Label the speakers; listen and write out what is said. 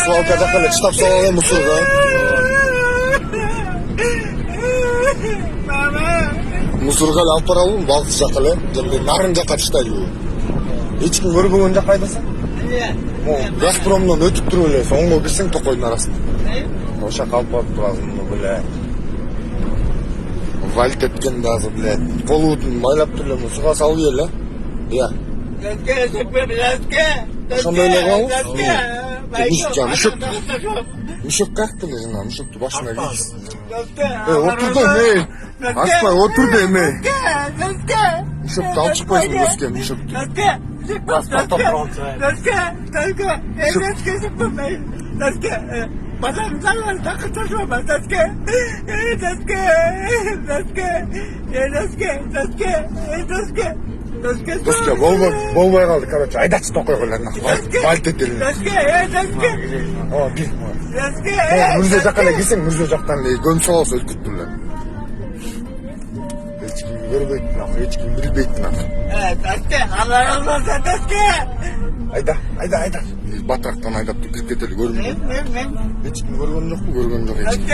Speaker 1: Sualga jakana çıtap soğan musurga. Musurga alıp baralım, balık jakala. Şimdi narın jaka çıtaydı. Hiç kim görgön jak kaydasın? Gazpromdan ötüp turup эле, соңго кирсең токойдун арасында. Ошо калып барып турасың беле. Вальт эткен дагы беле. Колудун майлап туруп эле суга салып эле. Иә. Ошондой эле калып. Мышык как деле жана мышыкту башына кийгиз. Отур да эме. Аспай отур да эме. Мышыкты алып чыкпайсың өскөн мышыкту. Доска, болбой калды, короче, айдачы токой койларына. Вальт этелин. О, бир. Мырза жакка кирсең, мырза жактан көн соолсо өткүттүр эле. Эч ким көрбөйт, эч ким билбейт. Айда. Батырактан айдап кирип кетели көрүнбөйт. Эч ким көргөн жокпу, көргөн жок эч ким.